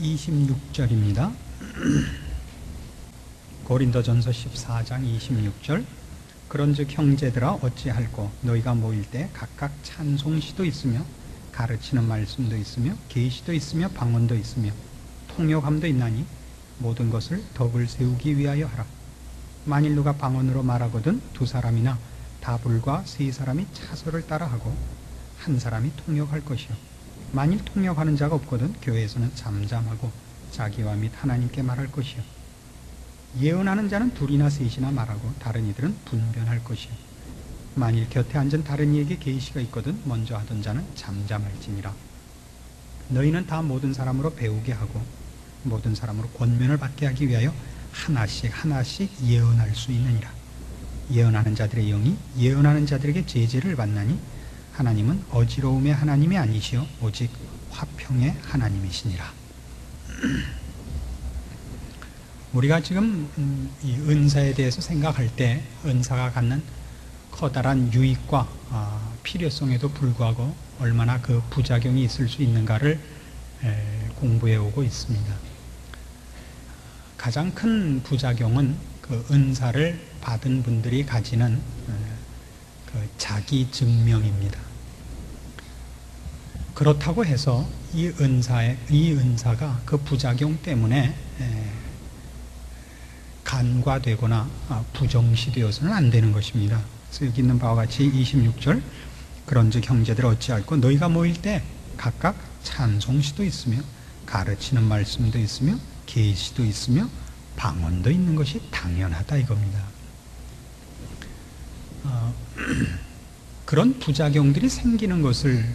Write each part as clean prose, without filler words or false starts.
26절입니다. 고린도전서 14장 26절. 그런즉 형제들아 어찌할꼬 너희가 모일 때 각각 찬송시도 있으며 가르치는 말씀도 있으며 계시도 있으며 방언도 있으며 통역함도 있나니 모든 것을 덕을 세우기 위하여 하라. 만일 누가 방언으로 말하거든 두 사람이나 다불과 세 사람이 차서를 따라하고 한 사람이 통역할 것이요 만일 통역하는 자가 없거든 교회에서는 잠잠하고 자기와 및 하나님께 말할 것이요 예언하는 자는 둘이나 셋이나 말하고 다른 이들은 분변할 것이요 만일 곁에 앉은 다른 이에게 계시가 있거든 먼저 하던 자는 잠잠할지니라. 너희는 다 모든 사람으로 배우게 하고 모든 사람으로 권면을 받게 하기 위하여 하나씩 예언할 수 있느니라. 예언하는 자들의 영이 예언하는 자들에게 제재를 받나니 하나님은 어지러움의 하나님이 아니시오 오직 화평의 하나님이시니라. 우리가 지금 이 은사에 대해서 생각할 때 은사가 갖는 커다란 유익과 필요성에도 불구하고 얼마나 그 부작용이 있을 수 있는가를 공부해 오고 있습니다. 가장 큰 부작용은 그 은사를 받은 분들이 가지는 그 자기 증명입니다. 그렇다고 해서 이 은사가 그 부작용 때문에 간과되거나 부정시되어서는 안 되는 것입니다. 그래서 여기 있는 바와 같이 26절 그런즉 형제들 어찌할꼬 너희가 모일 때 각각 찬송시도 있으며 가르치는 말씀도 있으며 계시도 있으며 방언도 있는 것이 당연하다 이겁니다. 그런 부작용들이 생기는 것을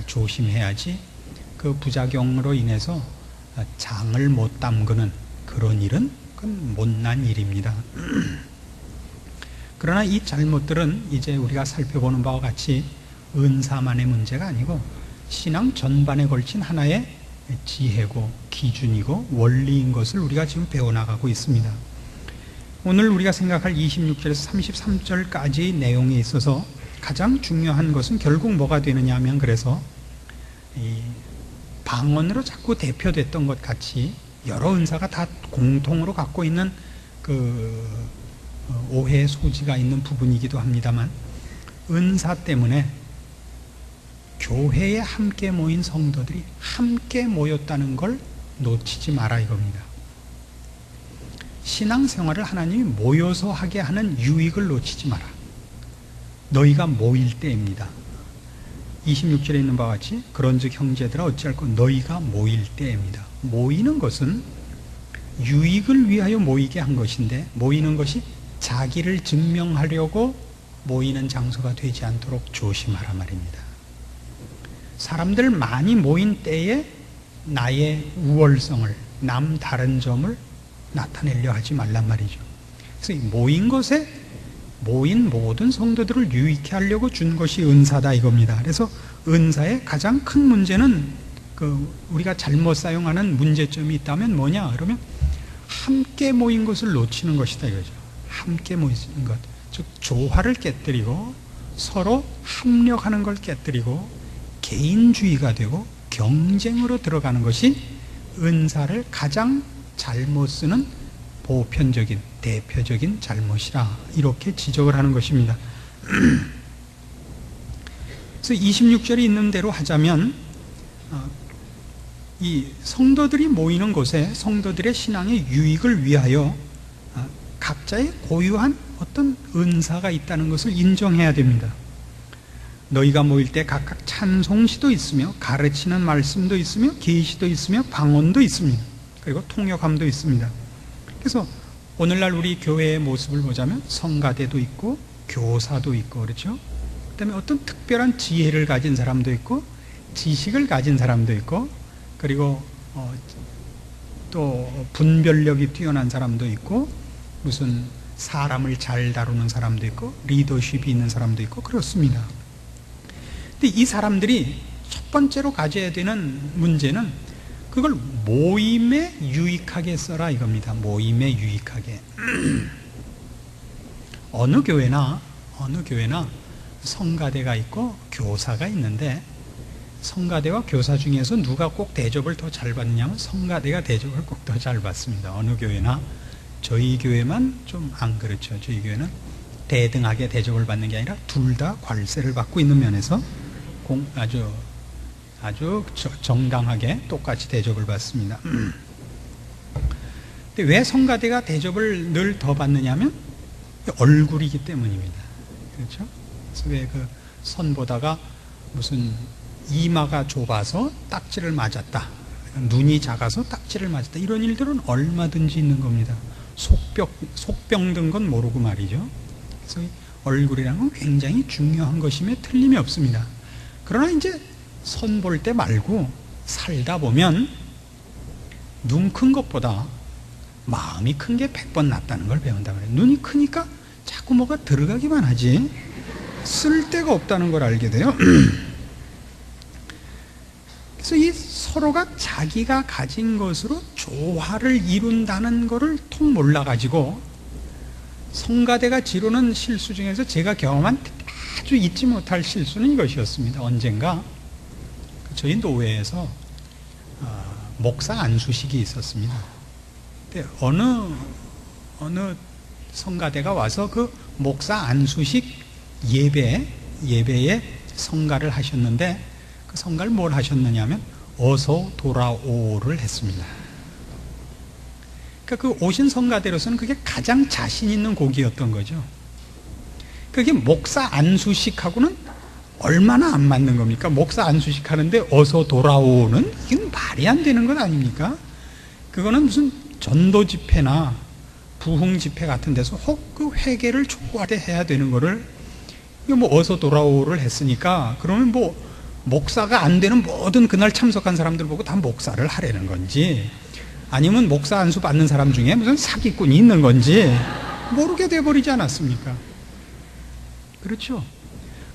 조심해야지 그 부작용으로 인해서 장을 못 담그는 그런 일은 그건 못난 일입니다. 그러나 이 잘못들은 이제 우리가 살펴보는 바와 같이 은사만의 문제가 아니고 신앙 전반에 걸친 하나의 지혜고 기준이고 원리인 것을 우리가 지금 배워나가고 있습니다. 오늘 우리가 생각할 26절에서 33절까지의 내용에 있어서 가장 중요한 것은 결국 뭐가 되느냐 하면 그래서 이 방언으로 자꾸 대표됐던 것 같이 여러 은사가 다 공통으로 갖고 있는 그 오해의 소지가 있는 부분이기도 합니다만 은사 때문에 교회에 함께 모인 성도들이 함께 모였다는 걸 놓치지 마라 이겁니다. 신앙생활을 하나님이 모여서 하게 하는 유익을 놓치지 마라. 너희가 모일 때입니다. 26절에 있는 바와 같이 그런즉 형제들아 어찌할꼬 너희가 모일 때입니다. 모이는 것은 유익을 위하여 모이게 한 것인데 모이는 것이 자기를 증명하려고 모이는 장소가 되지 않도록 조심하라 말입니다. 사람들 많이 모인 때에 나의 우월성을 남다른 점을 나타내려 하지 말란 말이죠. 그래서 모인 것에 모인 모든 성도들을 유익해 하려고 준 것이 은사다 이겁니다. 그래서 은사의 가장 큰 문제는 우리가 잘못 사용하는 문제점이 있다면 뭐냐 그러면 함께 모인 것을 놓치는 것이다 이거죠. 함께 모이는 것, 즉 조화를 깨뜨리고 서로 합력하는 걸 깨뜨리고 개인주의가 되고 경쟁으로 들어가는 것이 은사를 가장 잘못 쓰는 보편적인 대표적인 잘못이라 이렇게 지적을 하는 것입니다. 그래서 26절에 있는 대로 하자면 이 성도들이 모이는 곳에 성도들의 신앙의 유익을 위하여 각자의 고유한 어떤 은사가 있다는 것을 인정해야 됩니다. 너희가 모일 때 각각 찬송시도 있으며 가르치는 말씀도 있으며 계시도 있으며 방언도 있습니다. 그리고 통역함도 있습니다. 그래서 오늘날 우리 교회의 모습을 보자면 성가대도 있고 교사도 있고 그렇죠. 그 다음에 어떤 특별한 지혜를 가진 사람도 있고 지식을 가진 사람도 있고 그리고 또 분별력이 뛰어난 사람도 있고 무슨 사람을 잘 다루는 사람도 있고 리더십이 있는 사람도 있고 그렇습니다. 근데 이 사람들이 첫 번째로 가져야 되는 문제는 그걸 모임에 유익하게 써라 이겁니다. 모임에 유익하게. 어느 교회나 성가대가 있고 교사가 있는데 성가대와 교사 중에서 누가 꼭 대접을 더 잘 받느냐면 성가대가 대접을 꼭 더 잘 받습니다. 어느 교회나. 저희 교회만 좀 안 그렇죠. 저희 교회는 대등하게 대접을 받는 게 아니라 둘 다 괄세를 받고 있는 면에서 아주 정당하게 똑같이 대접을 받습니다. 근데 왜 성가대가 대접을 늘 더 받느냐면 얼굴이기 때문입니다. 그렇죠? 그래서 왜 그 선 보다가 무슨 이마가 좁아서 딱지를 맞았다, 눈이 작아서 딱지를 맞았다, 이런 일들은 얼마든지 있는 겁니다. 속병 든 건 모르고 말이죠. 그래서 얼굴이라는 건 굉장히 중요한 것임에 틀림이 없습니다. 그러나 이제 선 볼 때 말고 살다 보면 눈 큰 것보다 마음이 큰 게 100번 낫다는 걸 배운다 말이에요. 눈이 크니까 자꾸 뭐가 들어가기만 하지 쓸 데가 없다는 걸 알게 돼요. 그래서 이 서로가 자기가 가진 것으로 조화를 이룬다는 것을 통 몰라가지고 성가대가 지르는 실수 중에서 제가 경험한 아주 잊지 못할 실수는 이것이었습니다. 언젠가 저희 노회에서 목사 안수식이 있었습니다. 근데 어느 성가대가 와서 그 목사 안수식 예배에 성가를 하셨는데, 그 성가를 뭘 하셨느냐면 어서 돌아오를 했습니다. 그러니까 그 오신 성가대로서는 그게 가장 자신 있는 곡이었던 거죠. 그게 목사 안수식하고는 얼마나 안 맞는 겁니까? 목사 안수식 하는데 어서 돌아오는, 이건 말이 안 되는 것 아닙니까? 그거는 무슨 전도 집회나 부흥 집회 같은 데서 혹 그 회개를 촉구하려 해야 되는 거를, 이거 뭐 어서 돌아오를 했으니까 그러면 뭐 목사가 안 되는 모든 그날 참석한 사람들 보고 다 목사를 하려는 건지, 아니면 목사 안수 받는 사람 중에 무슨 사기꾼이 있는 건지 모르게 돼버리지 않았습니까? 그렇죠?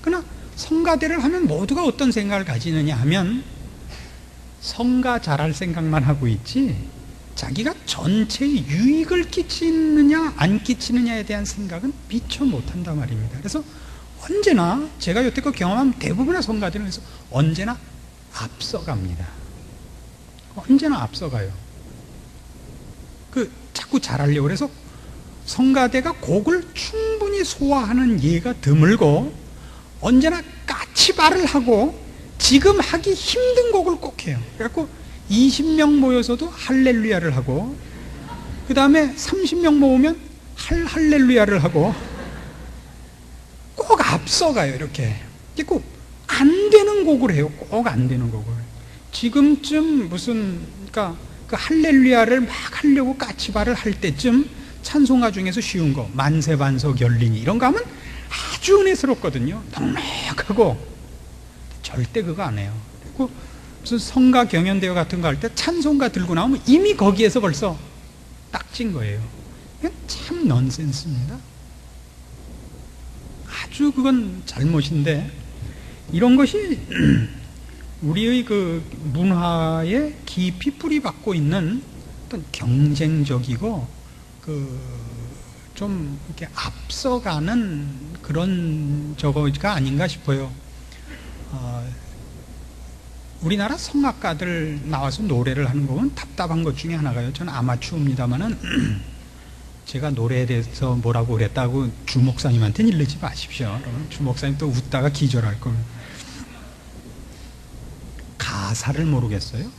그러나 성가대를 하면 모두가 어떤 생각을 가지느냐 하면 성가 잘할 생각만 하고 있지 자기가 전체에 유익을 끼치느냐 안 끼치느냐에 대한 생각은 미처 못한단 말입니다. 그래서 언제나 제가 여태껏 경험한 대부분의 성가대는 그래서 언제나 앞서갑니다. 언제나 앞서가요. 자꾸 잘하려고 그래서 성가대가 곡을 충분히 소화하는 예가 드물고 언제나 까치발을 하고 지금 하기 힘든 곡을 꼭 해요. 그래갖고 20명 모여서도 할렐루야를 하고, 그 다음에 30명 모으면 할렐루야를 하고, 꼭 앞서가요. 이렇게 꼭 안 되는 곡을 해요. 꼭 안 되는 곡을. 지금쯤 그러니까 그 할렐루야를 막 하려고 까치발을 할 때쯤 찬송가 중에서 쉬운 거 만세반석 열리니 이런 거 하면 아주 은혜스럽거든요. 넉넉하고. 절대 그거 안 해요. 그리고 무슨 성가 경연대회 같은 거 할 때 찬송가 들고 나오면 이미 거기에서 벌써 딱진 거예요. 이건 참 넌센스입니다. 아주 그건 잘못인데, 이런 것이 우리의 그 문화에 깊이 뿌리박고 있는 어떤 경쟁적이고 좀 이렇게 앞서가는 그런 저거가 아닌가 싶어요. 우리나라 성악가들 나와서 노래를 하는 거 보면 답답한 것 중에 하나가요. 저는 아마추어입니다만은 제가 노래에 대해서 뭐라고 그랬다고 주 목사님한테는 이르지 마십시오. 그러면 주 목사님 또 웃다가 기절할 겁니다. 가사를 모르겠어요.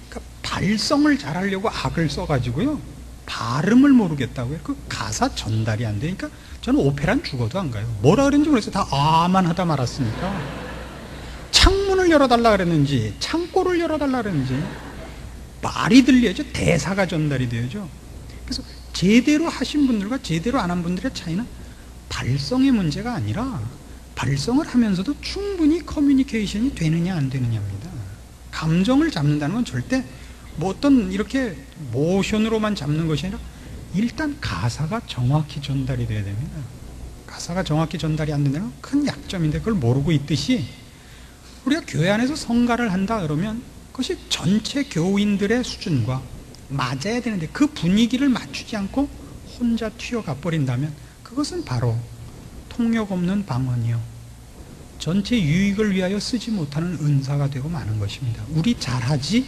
그러니까 발성을 잘하려고 악을 써가지고요, 발음을 모르겠다고요. 그 가사 전달이 안 되니까 저는 오페라는 죽어도 안 가요. 뭐라 그랬는지 모르겠어요. 다 아만 하다 말았으니까. 창문을 열어달라 그랬는지 창고를 열어달라 그랬는지 말이 들려야죠. 대사가 전달이 되야죠. 그래서 제대로 하신 분들과 제대로 안 한 분들의 차이는 발성의 문제가 아니라 발성을 하면서도 충분히 커뮤니케이션이 되느냐 안 되느냐입니다. 감정을 잡는다는 건 절대 뭐 어떤 이렇게 모션으로만 잡는 것이 아니라 일단 가사가 정확히 전달이 돼야 됩니다. 가사가 정확히 전달이 안 된다는 건 큰 약점인데 그걸 모르고 있듯이 우리가 교회 안에서 성가를 한다 그러면 그것이 전체 교인들의 수준과 맞아야 되는데 그 분위기를 맞추지 않고 혼자 튀어가 버린다면 그것은 바로 통역 없는 방언이요 전체 유익을 위하여 쓰지 못하는 은사가 되고 마는 것입니다. 우리 잘하지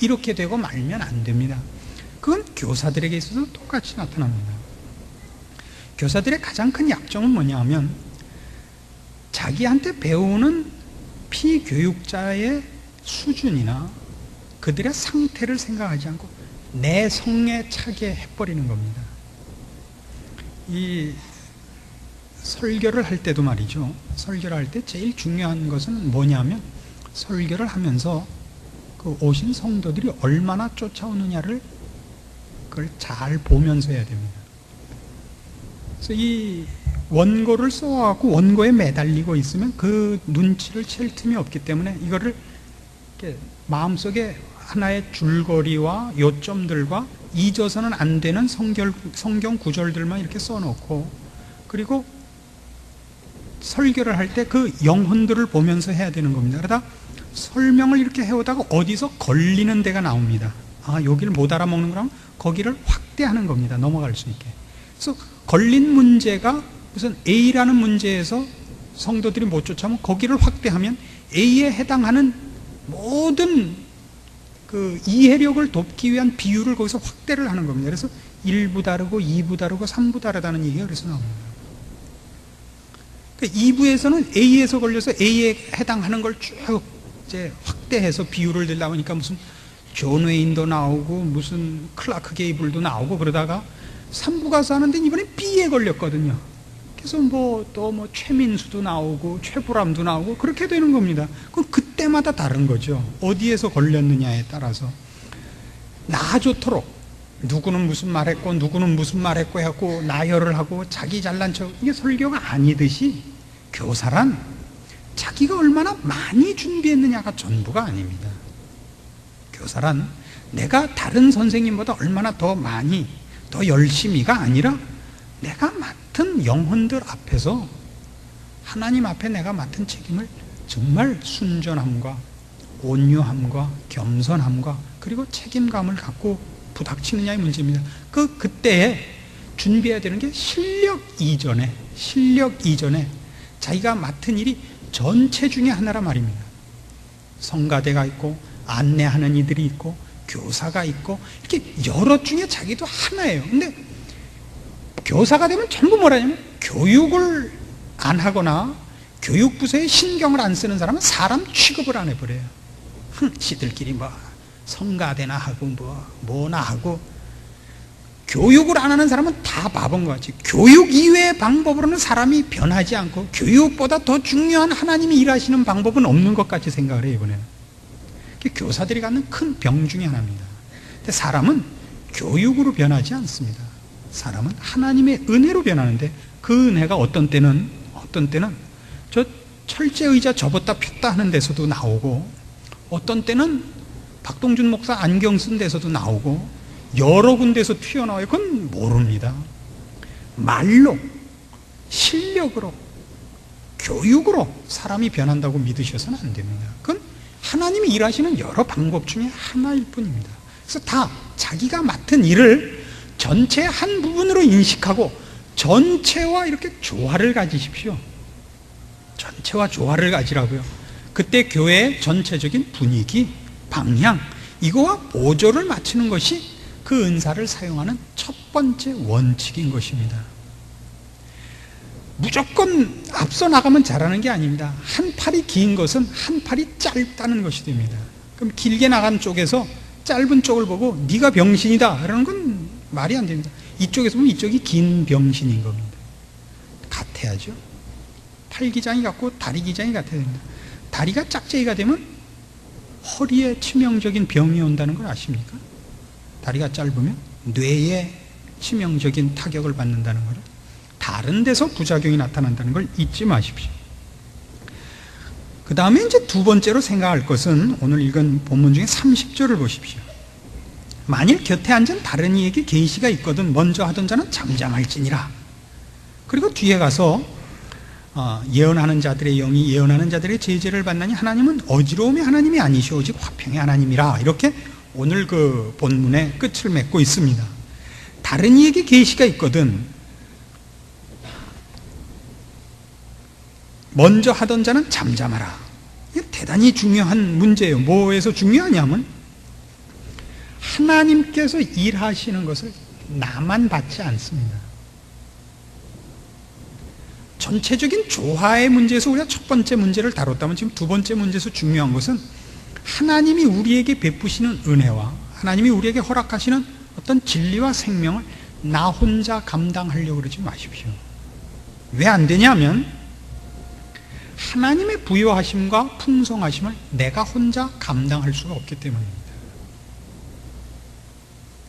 이렇게 되고 말면 안 됩니다. 그건 교사들에게 있어서 똑같이 나타납니다. 교사들의 가장 큰 약점은 뭐냐 하면 자기한테 배우는 피교육자의 수준이나 그들의 상태를 생각하지 않고 내 성에 차게 해버리는 겁니다. 이 설교를 할 때도 말이죠. 설교를 할 때 제일 중요한 것은 뭐냐면 설교를 하면서 그 오신 성도들이 얼마나 쫓아오느냐를 그걸 잘 보면서 해야 됩니다. 그래서 이 원고를 써갖고 원고에 매달리고 있으면 그 눈치를 챌 틈이 없기 때문에 이거를 이렇게 마음속에 하나의 줄거리와 요점들과 잊어서는 안 되는 성경 구절들만 이렇게 써놓고 그리고 설교를 할 때 그 영혼들을 보면서 해야 되는 겁니다. 그러다 설명을 이렇게 해오다가 어디서 걸리는 데가 나옵니다. 아, 여기를 못 알아먹는 거라면 거기를 확대하는 겁니다. 넘어갈 수 있게. 그래서 걸린 문제가 우선 A라는 문제에서 성도들이 못 쫓아오면 거기를 확대하면 A에 해당하는 모든 그 이해력을 돕기 위한 비유를 거기서 확대를 하는 겁니다. 그래서 1부 다르고 2부 다르고 3부 다르다는 얘기가 그래서 나옵니다. 2부에서는 A에서 걸려서 A에 해당하는 걸 쭉 이제 확대해서 비유를 들다 보니까 무슨 존 웨인도 나오고 무슨 클라크 게이블도 나오고 그러다가 3부 가서 하는데 이번에 B에 걸렸거든요. 그래서 또 최민수도 나오고 최불암도 나오고 그렇게 되는 겁니다. 그건 그때마다 다른 거죠. 어디에서 걸렸느냐에 따라서 나 좋도록 누구는 무슨 말했고 누구는 무슨 말했고 해갖고 나열을 하고 자기 잘난 척 이게 설교가 아니듯이 교사란 자기가 얼마나 많이 준비했느냐가 전부가 아닙니다. 교사란 내가 다른 선생님보다 얼마나 더 많이 더 열심히가 아니라 내가 맡은 영혼들 앞에서 하나님 앞에 내가 맡은 책임을 정말 순전함과 온유함과 겸손함과 그리고 책임감을 갖고 부닥치느냐의 문제입니다. 그때에 준비해야 되는 게 실력 이전에 자기가 맡은 일이 전체 중에 하나란 말입니다. 성가대가 있고 안내하는 이들이 있고 교사가 있고 이렇게 여러 중에 자기도 하나예요. 근데 교사가 되면 전부 뭐라냐면 교육을 안 하거나 교육부서에 신경을 안 쓰는 사람은 사람 취급을 안 해버려요. 지들끼리 성가대나 하고 뭐나 하고 교육을 안 하는 사람은 다 바본 것 같이 교육 이외의 방법으로는 사람이 변하지 않고 교육보다 더 중요한 하나님이 일하시는 방법은 없는 것 같이 생각을 해요. 이번에는 교사들이 갖는 큰 병 중에 하나입니다. 근데 사람은 교육으로 변하지 않습니다. 사람은 하나님의 은혜로 변하는데 그 은혜가 어떤 때는 저 철제 의자 접었다 폈다 하는 데서도 나오고 어떤 때는 박동준 목사 안경 쓴 데서도 나오고 여러 군데서 튀어나와요. 그건 모릅니다. 말로 실력으로 교육으로 사람이 변한다고 믿으셔서는 안 됩니다. 그건 하나님이 일하시는 여러 방법 중에 하나일 뿐입니다. 그래서 다 자기가 맡은 일을 전체 한 부분으로 인식하고 전체와 이렇게 조화를 가지십시오. 전체와 조화를 가지라고요. 그때 교회의 전체적인 분위기, 방향 이거와 보조를 맞추는 것이 그 은사를 사용하는 첫 번째 원칙인 것입니다. 무조건 앞서 나가면 잘하는 게 아닙니다. 한 팔이 긴 것은 한 팔이 짧다는 것이 됩니다. 그럼 길게 나간 쪽에서 짧은 쪽을 보고 네가 병신이다 이러는 건 말이 안 됩니다. 이쪽에서 보면 이쪽이 긴 병신인 겁니다. 같아야죠. 팔 기장이 같고 다리 기장이 같아야 됩니다. 다리가 짝재기가 되면 허리에 치명적인 병이 온다는 걸 아십니까? 다리가 짧으면 뇌에 치명적인 타격을 받는다는 걸 다른 데서 부작용이 나타난다는 걸 잊지 마십시오. 그 다음에 이제 두 번째로 생각할 것은 오늘 읽은 본문 중에 30절을 보십시오. 만일 곁에 앉은 다른 이에게 계시가 있거든 먼저 하던 자는 잠잠할지니라. 그리고 뒤에 가서 예언하는 자들의 영이 예언하는 자들의 제재를 받나니 하나님은 어지러움의 하나님이 아니시오 오직 화평의 하나님이라. 이렇게 오늘 그 본문의 끝을 맺고 있습니다. 다른 이에게 계시가 있거든 먼저 하던 자는 잠잠하라. 이게 대단히 중요한 문제예요. 뭐에서 중요하냐면 하나님께서 일하시는 것을 나만 받지 않습니다. 전체적인 조화의 문제에서 우리가 첫 번째 문제를 다뤘다면 지금 두 번째 문제에서 중요한 것은 하나님이 우리에게 베푸시는 은혜와 하나님이 우리에게 허락하시는 어떤 진리와 생명을 나 혼자 감당하려고 그러지 마십시오. 왜 안 되냐면 하나님의 부요하심과 풍성하심을 내가 혼자 감당할 수가 없기 때문입니다.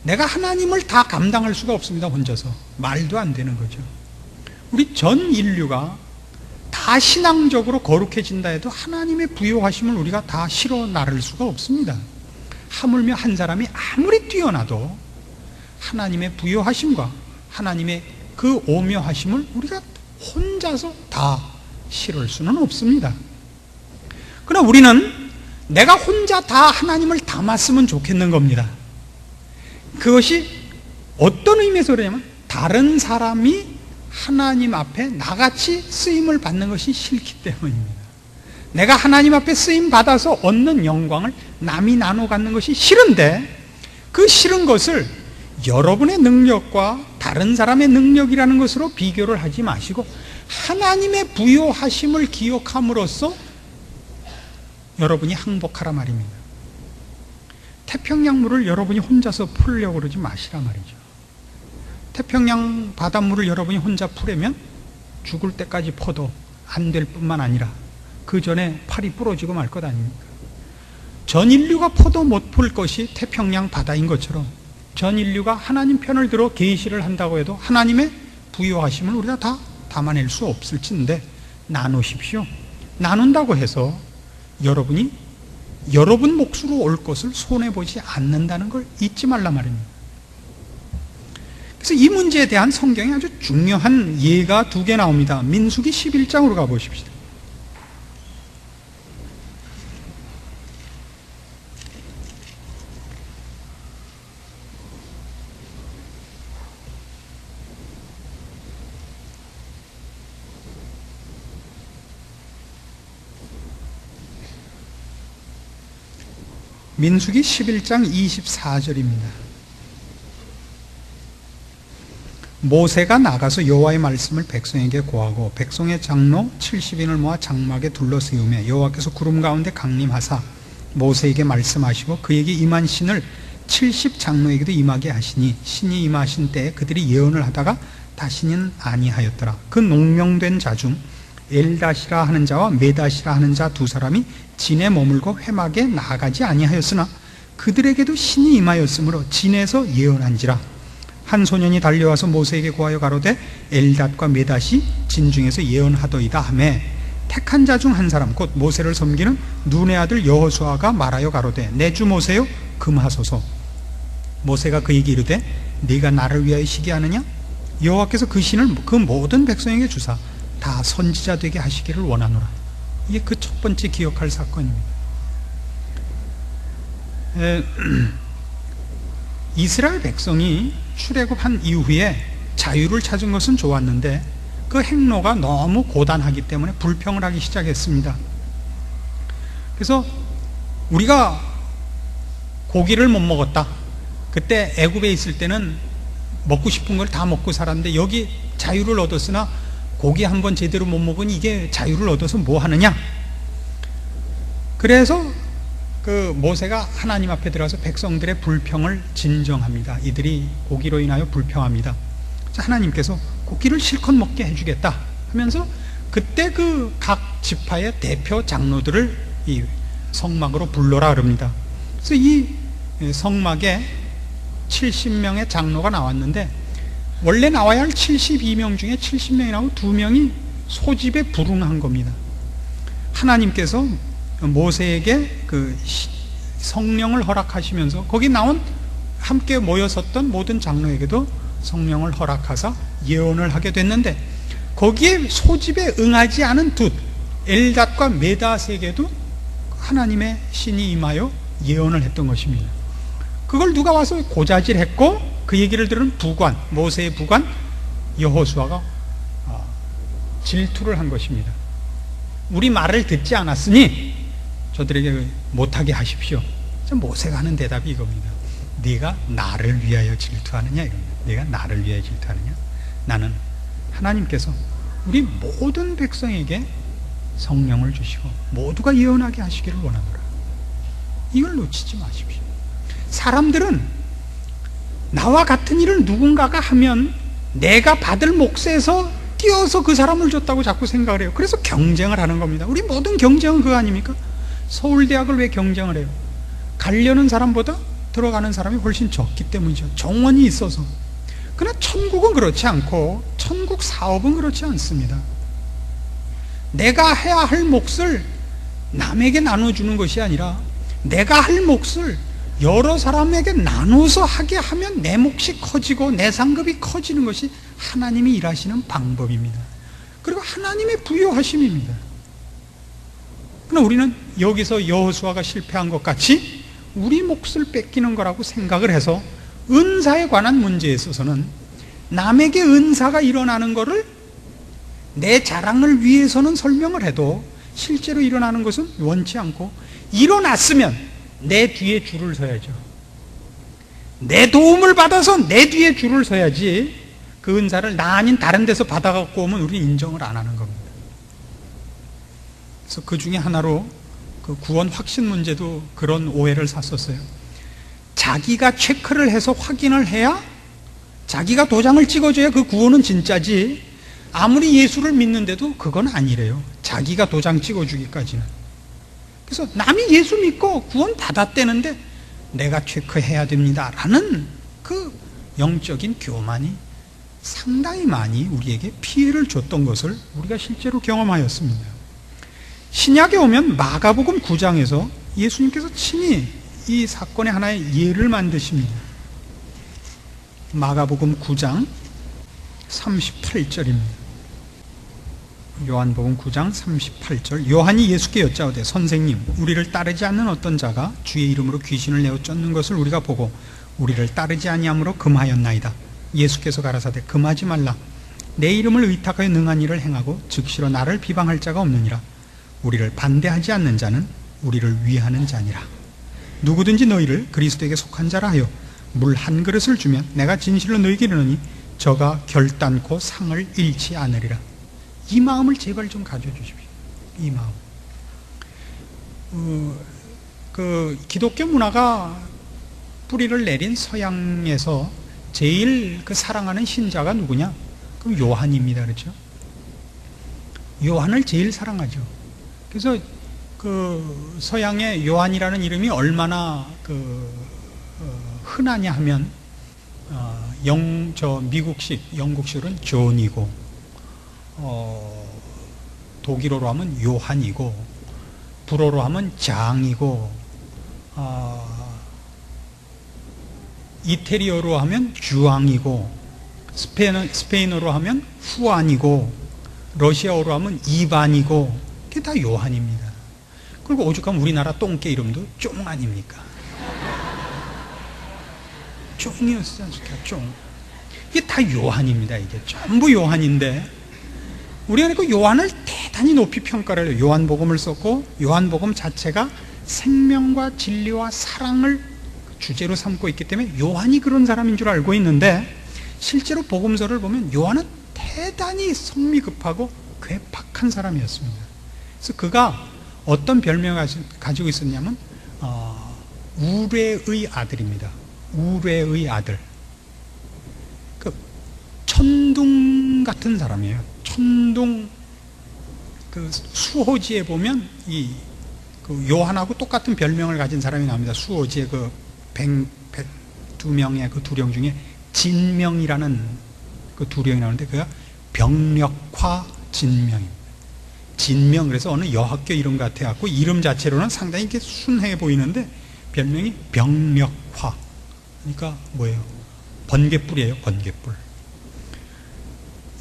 내가 하나님을 다 감당할 수가 없습니다. 혼자서. 말도 안 되는 거죠. 우리 전 인류가 다 신앙적으로 거룩해진다 해도 하나님의 부요하심을 우리가 다 실어 나를 수가 없습니다. 하물며 한 사람이 아무리 뛰어나도 하나님의 부요하심과 하나님의 그 오묘하심을 우리가 혼자서 다 실을 수는 없습니다. 그러나 우리는 내가 혼자 다 하나님을 담았으면 좋겠는 겁니다. 그것이 어떤 의미에서 그러냐면 다른 사람이 하나님 앞에 나같이 쓰임을 받는 것이 싫기 때문입니다. 내가 하나님 앞에 쓰임 받아서 얻는 영광을 남이 나눠 갖는 것이 싫은데 그 싫은 것을 여러분의 능력과 다른 사람의 능력이라는 것으로 비교를 하지 마시고 하나님의 부요하심을 기억함으로써 여러분이 항복하라 말입니다. 태평양물을 여러분이 혼자서 풀려고 그러지 마시라 말이죠. 태평양 바닷물을 여러분이 혼자 풀려면 죽을 때까지 퍼도 안 될 뿐만 아니라 그 전에 팔이 부러지고 말 것 아닙니까? 전 인류가 퍼도 못 풀 것이 태평양 바다인 것처럼 전 인류가 하나님 편을 들어 계시를 한다고 해도 하나님의 부요하심을 우리가 다 담아낼 수 없을진데 나누십시오. 나눈다고 해서 여러분이 여러분 몫으로 올 것을 손해보지 않는다는 걸 잊지 말란 말입니다. 그래서 이 문제에 대한 성경에 아주 중요한 예가 두 개 나옵니다. 민수기 11장으로 가보십시다. 민수기 11장 24절입니다. 모세가 나가서 여호와의 말씀을 백성에게 고하고 백성의 장로 70인을 모아 장막에 둘러세우며 여호와께서 구름 가운데 강림하사 모세에게 말씀하시고 그에게 임한 신을 70 장로에게도 임하게 하시니 신이 임하신 때에 그들이 예언을 하다가 다시는 아니하였더라. 그 농명된 자 중 엘다시라 하는 자와 메다시라 하는 자 두 사람이 진에 머물고 회막에 나아가지 아니하였으나 그들에게도 신이 임하였으므로 진에서 예언한지라. 한 소년이 달려와서 모세에게 고하여 가로되 엘닷과 메닷이 진 중에서 예언하더이다 하매 택한 자 중 한 사람 곧 모세를 섬기는 눈의 아들 여호수아가 말하여 가로되 내 주 모세여 금하소서. 모세가 그에게 이르되 네가 나를 위하여 시기하느냐? 여호와께서 그 신을 그 모든 백성에게 주사 다 선지자 되게 하시기를 원하노라. 이게 그 첫 번째 기억할 사건입니다. 이스라엘 백성이 출애굽한 이후에 자유를 찾은 것은 좋았는데 그 행로가 너무 고단하기 때문에 불평을 하기 시작했습니다. 그래서 우리가 고기를 못 먹었다. 그때 애굽에 있을 때는 먹고 싶은 걸 다 먹고 살았는데 여기 자유를 얻었으나 고기 한 번 제대로 못 먹으니 이게 자유를 얻어서 뭐 하느냐? 그래서 그 모세가 하나님 앞에 들어가서 백성들의 불평을 진정합니다. 이들이 고기로 인하여 불평합니다. 하나님께서 고기를 실컷 먹게 해주겠다 하면서 그때 그 각 지파의 대표 장로들을 이 성막으로 불러라 그럽니다. 그래서 이 성막에 70명의 장로가 나왔는데 원래 나와야 할 72명 중에 70명이 나오고 2명이 소집에 불응한 겁니다. 하나님께서 모세에게 그 성령을 허락하시면서 거기 나온 함께 모여섰던 모든 장로에게도 성령을 허락하사 예언을 하게 됐는데 거기에 소집에 응하지 않은 두 엘닷과 메닷에게도 하나님의 신이 임하여 예언을 했던 것입니다. 그걸 누가 와서 고자질했고 그 얘기를 들은 부관, 모세의 부관 여호수아가 질투를 한 것입니다. 우리 말을 듣지 않았으니 저들에게 못하게 하십시오. 모세가 하는 대답이 이겁니다. 네가 나를 위하여 질투하느냐 이겁니다. 네가 나를 위하여 질투하느냐. 나는 하나님께서 우리 모든 백성에게 성령을 주시고 모두가 예언하게 하시기를 원하노라. 이걸 놓치지 마십시오. 사람들은 나와 같은 일을 누군가가 하면 내가 받을 몫에서 띄어서 그 사람을 줬다고 자꾸 생각을 해요. 그래서 경쟁을 하는 겁니다. 우리 모든 경쟁은 그거 아닙니까? 서울대학을 왜 경쟁을 해요? 가려는 사람보다 들어가는 사람이 훨씬 적기 때문이죠. 정원이 있어서. 그러나 천국은 그렇지 않고 천국 사업은 그렇지 않습니다. 내가 해야 할 몫을 남에게 나눠주는 것이 아니라 내가 할 몫을 여러 사람에게 나눠서 하게 하면 내 몫이 커지고 내 상급이 커지는 것이 하나님이 일하시는 방법입니다. 그리고 하나님의 부요하심입니다. 그러나 우리는 여기서 여호수아가 실패한 것 같이 우리 몫을 뺏기는 거라고 생각을 해서 은사에 관한 문제에 있어서는 남에게 은사가 일어나는 것을 내 자랑을 위해서는 설명을 해도 실제로 일어나는 것은 원치 않고, 일어났으면 내 뒤에 줄을 서야죠. 내 도움을 받아서 내 뒤에 줄을 서야지 그 은사를 나 아닌 다른 데서 받아갖고 오면 우리는 인정을 안 하는 겁니다. 그래서 그 중에 하나로 그 구원 확신 문제도 그런 오해를 샀었어요. 자기가 체크를 해서 확인을 해야, 자기가 도장을 찍어줘야 그 구원은 진짜지, 아무리 예수를 믿는데도 그건 아니래요. 자기가 도장 찍어주기까지는. 그래서 남이 예수 믿고 구원 받았대는데 내가 체크해야 됩니다 라는 그 영적인 교만이 상당히 많이 우리에게 피해를 줬던 것을 우리가 실제로 경험하였습니다. 신약에 오면 마가복음 9장에서 예수님께서 친히 이 사건의 하나의 예를 만드십니다. 마가복음 9장 38절입니다. 요한복음 9장 38절. 요한이 예수께 여짜오되 선생님, 우리를 따르지 않는 어떤 자가 주의 이름으로 귀신을 내어 쫓는 것을 우리가 보고 우리를 따르지 아니함으로 금하였나이다. 예수께서 가라사대 금하지 말라. 내 이름을 의탁하여 능한 일을 행하고 즉시로 나를 비방할 자가 없느니라. 우리를 반대하지 않는 자는 우리를 위하는 자니라. 누구든지 너희를 그리스도에게 속한 자라 하여 물 한 그릇을 주면 내가 진실로 너희에게 이르노니 저가 결단코 상을 잃지 않으리라. 이 마음을 제발 좀 가져주십시오. 이 마음. 그 기독교 문화가 뿌리를 내린 서양에서 제일 그 사랑하는 신자가 누구냐? 그럼 요한입니다. 그렇죠? 요한을 제일 사랑하죠. 그래서 그 서양의 요한이라는 이름이 얼마나 흔하냐 하면 미국식, 영국식으로는 존이고, 독일어로 하면 요한이고, 불어로 하면 장이고, 이태리어로 하면 주앙이고, 스페인어로 하면 후안이고, 러시아어로 하면 이반이고, 그게 다 요한입니다. 그리고 오죽하면 우리나라 똥개 이름도 쫑 아닙니까? 쫑이었지 않습니까? 쫑. 이게 다 요한입니다. 이게 전부 요한인데, 우리가 그 요한을 대단히 높이 평가를 해요. 요한복음을 썼고, 요한복음 자체가 생명과 진리와 사랑을 주제로 삼고 있기 때문에 요한이 그런 사람인 줄 알고 있는데, 실제로 복음서를 보면 요한은 대단히 성미 급하고 괴팍한 사람이었습니다. 그래서 그가 어떤 별명을 가지고 있었냐면 우레의 아들입니다. 우레의 아들. 그 천둥 같은 사람이에요. 천둥. 그 수호지에 보면 그 요한하고 똑같은 별명을 가진 사람이 나옵니다. 수호지에 그 102명의 그 두령 중에 진명이라는 그 두령이 나오는데, 그가 병력화 진명입니다. 진명, 그래서 어느 여학교 이름 같아갖고 이름 자체로는 상당히 이렇게 순해 보이는데 별명이 병력화. 그러니까 뭐예요? 번개불이에요. 번개불.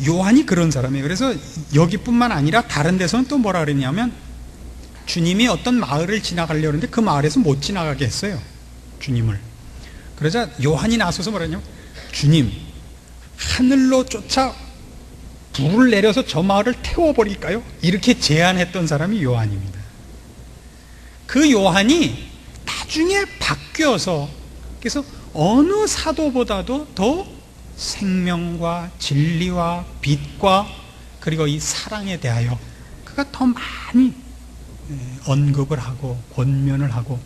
요한이 그런 사람이에요. 그래서 여기뿐만 아니라 다른 데서는 또 뭐라 그랬냐면, 주님이 어떤 마을을 지나가려고 하는데 그 마을에서 못 지나가게 했어요. 주님을. 그러자 요한이 나서서 뭐라 했냐면, 주님, 하늘로 쫓아 불을 내려서 저 마을을 태워버릴까요? 이렇게 제안했던 사람이 요한입니다. 그 요한이 나중에 바뀌어서, 그래서 어느 사도보다도 더 생명과 진리와 빛과 그리고 이 사랑에 대하여 그가 더 많이 언급을 하고 권면을 하고,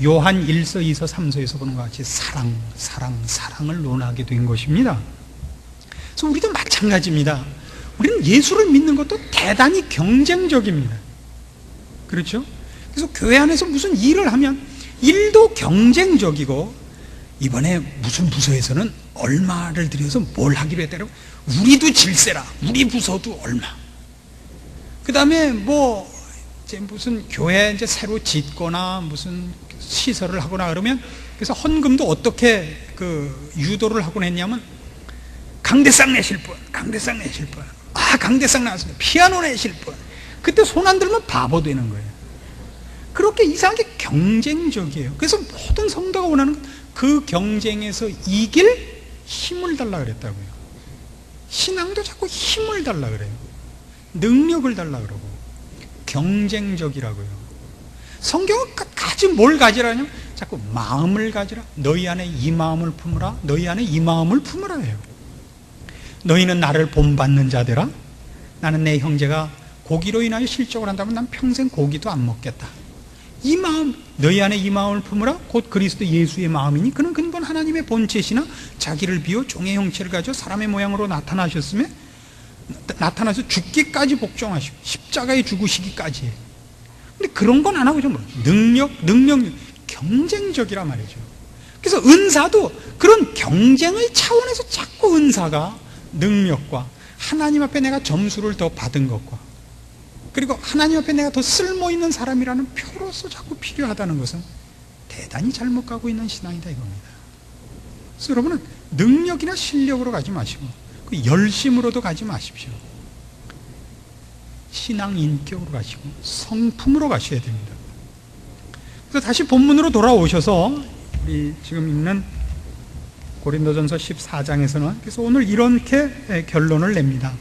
요한 1서 2서 3서에서 보는 것 같이 사랑을 논하게 된 것입니다. 그래서 우리도 마찬가지입니다. 우리는 예수를 믿는 것도 대단히 경쟁적입니다. 그렇죠? 그래서 교회 안에서 무슨 일을 하면 일도 경쟁적이고, 이번에 무슨 부서에서는 얼마를 들여서 뭘 하기로 했다고, 우리도 질세라, 우리 부서도 얼마. 그 다음에 뭐 이제 무슨 교회 이제 새로 짓거나 무슨 시설을 하거나 그러면, 그래서 헌금도 어떻게 그 유도를 하곤 했냐면, 강대상 내실 분, 강대상 나왔습니다. 피아노 내실 분. 그때 손 안 들면 바보 되는 거예요. 그렇게 이상하게 경쟁적이에요. 그래서 모든 성도가 원하는 건 그 경쟁에서 이길 힘을 달라 그랬다고요. 신앙도 자꾸 힘을 달라 그래요. 능력을 달라 그러고 경쟁적이라고요. 성경은 끝까지 뭘 가지라냐면 자꾸 마음을 가지라. 너희 안에 이 마음을 품으라. 너희 안에 이 마음을 품으라 해요. 너희는 나를 본받는 자들아. 나는 내 형제가 고기로 인하여 실족을 한다면 난 평생 고기도 안 먹겠다. 이 마음, 너희 안에 이 마음을 품으라. 곧 그리스도 예수의 마음이니 그는 근본 하나님의 본체시나 자기를 비워 종의 형체를 가져 사람의 모양으로 나타나서 죽기까지 복종하시고 십자가에 죽으시기까지. 근데 그런 건 안 하고 좀 능력 경쟁적이라 말이죠. 그래서 은사도 그런 경쟁의 차원에서 자꾸 은사가 능력과 하나님 앞에 내가 점수를 더 받은 것과, 그리고 하나님 앞에 내가 더 쓸모있는 사람이라는 표로서 자꾸 필요하다는 것은 대단히 잘못 가고 있는 신앙이다 이겁니다. 그래서 여러분은 능력이나 실력으로 가지 마시고 그 열심으로도 가지 마십시오. 신앙 인격으로 가시고 성품으로 가셔야 됩니다. 그래서 다시 본문으로 돌아오셔서 우리 지금 읽는 고린도전서 14장에서는 그래서 오늘 이렇게 결론을 냅니다.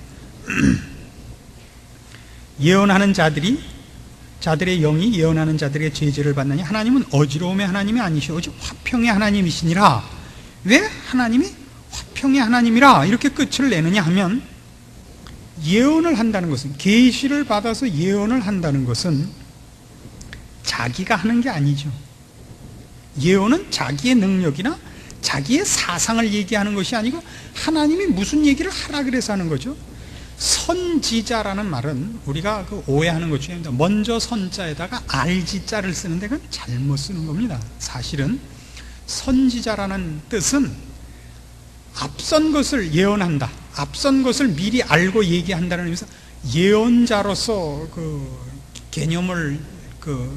예언하는 자들의 영이 예언하는 자들의 제지를 받느니 하나님은 어지러움의 하나님이 아니시오 오직 화평의 하나님이시니라. 왜 하나님이 화평의 하나님이라 이렇게 끝을 내느냐 하면, 예언을 한다는 것은, 계시를 받아서 예언을 한다는 것은 자기가 하는 게 아니죠. 예언은 자기의 능력이나 자기의 사상을 얘기하는 것이 아니고 하나님이 무슨 얘기를 하라 그래서 하는 거죠. 선지자라는 말은 우리가 그 오해하는 것 중에 먼저 선자에다가 알지자를 쓰는데 그건 잘못 쓰는 겁니다. 사실은 선지자라는 뜻은 앞선 것을 예언한다, 앞선 것을 미리 알고 얘기한다는 의미에서 예언자로서 그 개념을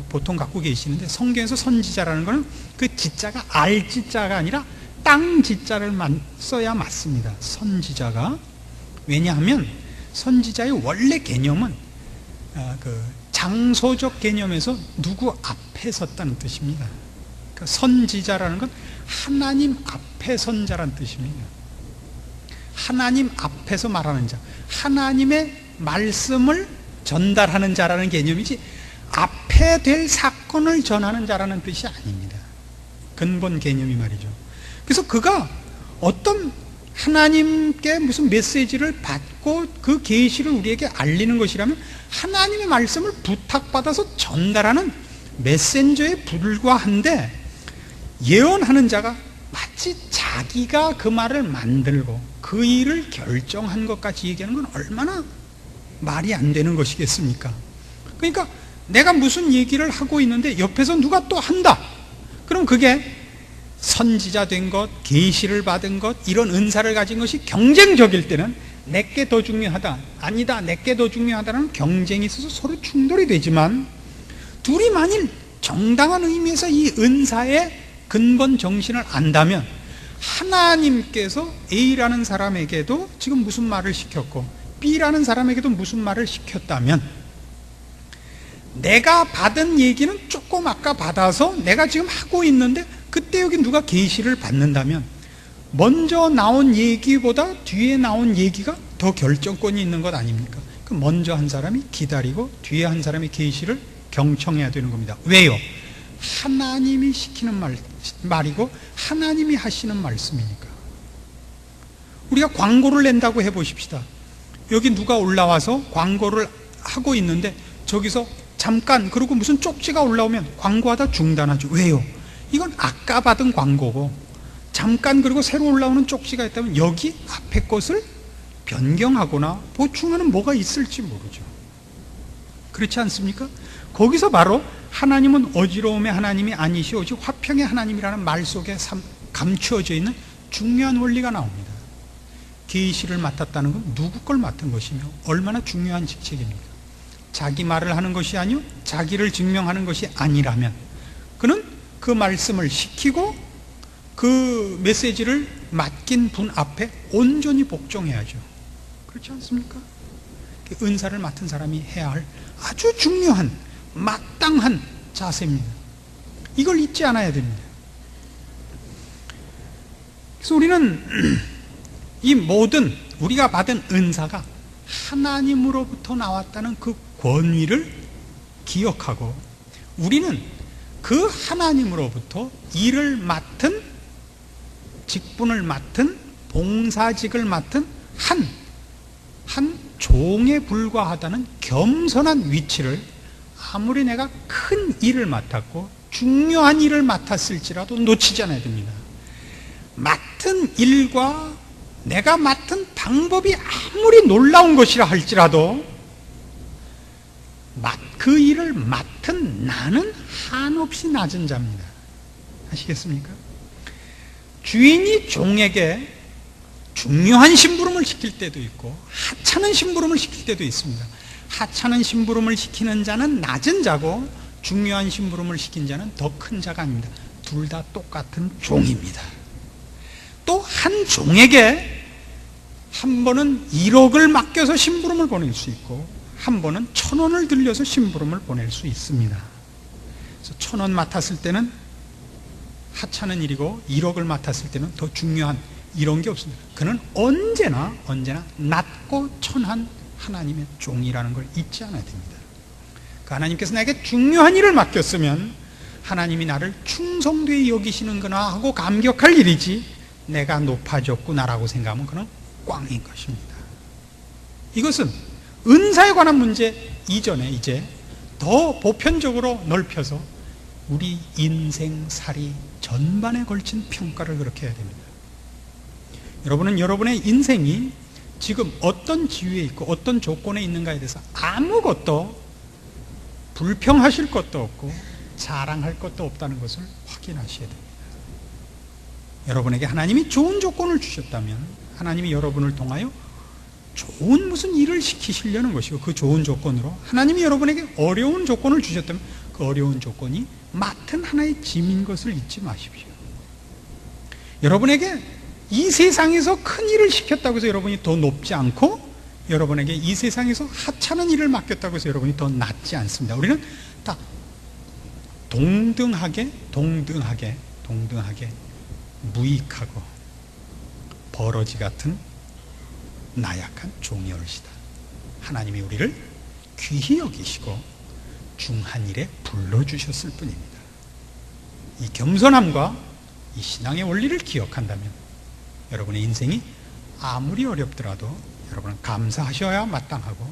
보통 갖고 계시는데, 성경에서 선지자라는 것은 그 지자가 알지자가 아니라 땅지자를 써야 맞습니다. 선지자가. 왜냐하면 선지자의 원래 개념은 그 장소적 개념에서 누구 앞에 섰다는 뜻입니다. 그러니까 선지자라는 건 하나님 앞에 선 자라는 뜻입니다. 하나님 앞에서 말하는 자, 하나님의 말씀을 전달하는 자라는 개념이지 앞에 될 사건을 전하는 자라는 뜻이 아닙니다. 근본 개념이 말이죠. 그래서 그가 어떤 하나님께 무슨 메시지를 받고 그 계시를 우리에게 알리는 것이라면 하나님의 말씀을 부탁받아서 전달하는 메신저에 불과한데, 예언하는 자가 마치 자기가 그 말을 만들고 그 일을 결정한 것 같이 얘기하는 건 얼마나 말이 안 되는 것이겠습니까? 그러니까 내가 무슨 얘기를 하고 있는데 옆에서 누가 또 한다. 그럼 그게 선지자 된 것, 계시를 받은 것, 이런 은사를 가진 것이 경쟁적일 때는 내게 더 중요하다, 아니다, 내게 더 중요하다는 경쟁이 있어서 서로 충돌이 되지만, 둘이 만일 정당한 의미에서 이 은사의 근본 정신을 안다면 하나님께서 A라는 사람에게도 지금 무슨 말을 시켰고 B라는 사람에게도 무슨 말을 시켰다면, 내가 받은 얘기는 조금 아까 받아서 내가 지금 하고 있는데 그때 여기 누가 계시를 받는다면 먼저 나온 얘기보다 뒤에 나온 얘기가 더 결정권이 있는 것 아닙니까? 그 먼저 한 사람이 기다리고 뒤에 한 사람이 계시를 경청해야 되는 겁니다. 왜요? 하나님이 시키는 말이고 하나님이 하시는 말씀이니까. 우리가 광고를 낸다고 해보십시다. 여기 누가 올라와서 광고를 하고 있는데 저기서 잠깐 그리고 무슨 쪽지가 올라오면 광고하다 중단하죠. 왜요? 이건 아까 받은 광고고 잠깐 그리고 새로 올라오는 쪽지가 있다면 여기 앞에 것을 변경하거나 보충하는 뭐가 있을지 모르죠. 그렇지 않습니까? 거기서 바로 하나님은 어지러움의 하나님이 아니시오 오직 화평의 하나님이라는 말 속에 감추어져 있는 중요한 원리가 나옵니다. 계시를 맡았다는 건 누구 걸 맡은 것이며 얼마나 중요한 직책입니까? 자기 말을 하는 것이 아니요 자기를 증명하는 것이 아니라면 그는 그 말씀을 시키고 그 메시지를 맡긴 분 앞에 온전히 복종해야죠. 그렇지 않습니까? 은사를 맡은 사람이 해야 할 아주 중요한 마땅한 자세입니다. 이걸 잊지 않아야 됩니다. 그래서 우리는 이 모든 우리가 받은 은사가 하나님으로부터 나왔다는 그 권위를 기억하고 우리는 그 하나님으로부터 일을 맡은 직분을 맡은 봉사직을 맡은 한 종에 불과하다는 겸손한 위치를 아무리 내가 큰 일을 맡았고 중요한 일을 맡았을지라도 놓치지 않아야 됩니다. 맡은 일과 내가 맡은 방법이 아무리 놀라운 것이라 할지라도 그 일을 맡은 나는 한없이 낮은 자입니다. 아시겠습니까? 주인이 종에게 중요한 심부름을 시킬 때도 있고 하찮은 심부름을 시킬 때도 있습니다. 하찮은 심부름을 시키는 자는 낮은 자고 중요한 심부름을 시킨 자는 더 큰 자가 아닙니다. 둘 다 똑같은 종입니다. 또 한 종에게 한 번은 1억을 맡겨서 심부름을 보낼 수 있고 한 번은 1,000원을 들려서 심부름을 보낼 수 있습니다. 그래서 1,000원 맡았을 때는 하찮은 일이고 1억을 맡았을 때는 더 중요한 이런 게 없습니다. 그는 언제나 낮고 천한 하나님의 종이라는 걸 잊지 않아야 됩니다. 그 하나님께서 나에게 중요한 일을 맡겼으면 하나님이 나를 충성되이 여기시는구나 하고 감격할 일이지 내가 높아졌구나라고 생각하면 그는 꽝인 것입니다. 이것은 은사에 관한 문제 이전에 이제 더 보편적으로 넓혀서 우리 인생살이 전반에 걸친 평가를 그렇게 해야 됩니다. 여러분은 여러분의 인생이 지금 어떤 지위에 있고 어떤 조건에 있는가에 대해서 아무것도 불평하실 것도 없고 자랑할 것도 없다는 것을 확인하셔야 됩니다. 여러분에게 하나님이 좋은 조건을 주셨다면 하나님이 여러분을 통하여 좋은 무슨 일을 시키시려는 것이고 그 좋은 조건으로 하나님이 여러분에게 어려운 조건을 주셨다면 그 어려운 조건이 맡은 하나의 짐인 것을 잊지 마십시오. 여러분에게 이 세상에서 큰 일을 시켰다고 해서 여러분이 더 높지 않고 여러분에게 이 세상에서 하찮은 일을 맡겼다고 해서 여러분이 더 낮지 않습니다. 우리는 다 동등하게 무익하고 버러지 같은 나약한 종이 얼시다. 하나님이 우리를 귀히 여기시고 중한 일에 불러주셨을 뿐입니다. 이 겸손함과 이 신앙의 원리를 기억한다면 여러분의 인생이 아무리 어렵더라도 여러분은 감사하셔야 마땅하고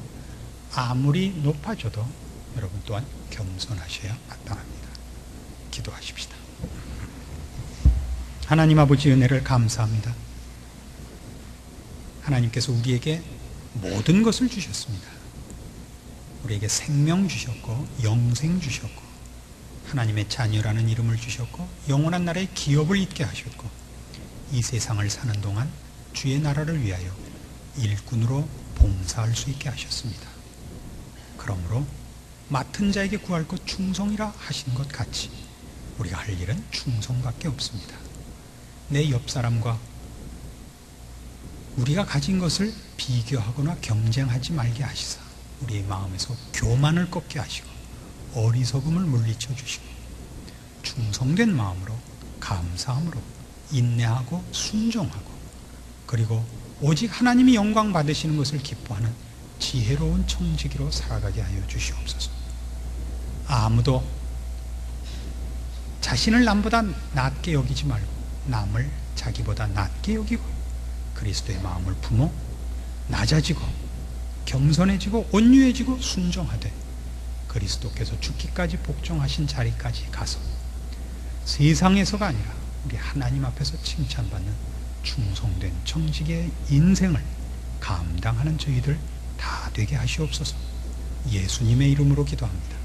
아무리 높아져도 여러분 또한 겸손하셔야 마땅합니다. 기도하십시다. 하나님 아버지 은혜를 감사합니다. 하나님께서 우리에게 모든 것을 주셨습니다. 우리에게 생명 주셨고 영생 주셨고 하나님의 자녀라는 이름을 주셨고 영원한 나라의 기업을 있게 하셨고 이 세상을 사는 동안 주의 나라를 위하여 일꾼으로 봉사할 수 있게 하셨습니다. 그러므로 맡은 자에게 구할 것 충성이라 하신 것 같이 우리가 할 일은 충성밖에 없습니다. 내 옆 사람과 우리가 가진 것을 비교하거나 경쟁하지 말게 하시사 우리의 마음에서 교만을 꺾게 하시고 어리석음을 물리쳐 주시고 충성된 마음으로 감사함으로 인내하고 순종하고 그리고 오직 하나님이 영광 받으시는 것을 기뻐하는 지혜로운 청지기로 살아가게 하여 주시옵소서. 아무도 자신을 남보다 낮게 여기지 말고 남을 자기보다 낮게 여기고 그리스도의 마음을 품어 낮아지고 겸손해지고 온유해지고 순종하되 그리스도께서 죽기까지 복종하신 자리까지 가서 세상에서가 아니라 우리 하나님 앞에서 칭찬받는 충성된 청지기의 인생을 감당하는 저희들 다 되게 하시옵소서. 예수님의 이름으로 기도합니다.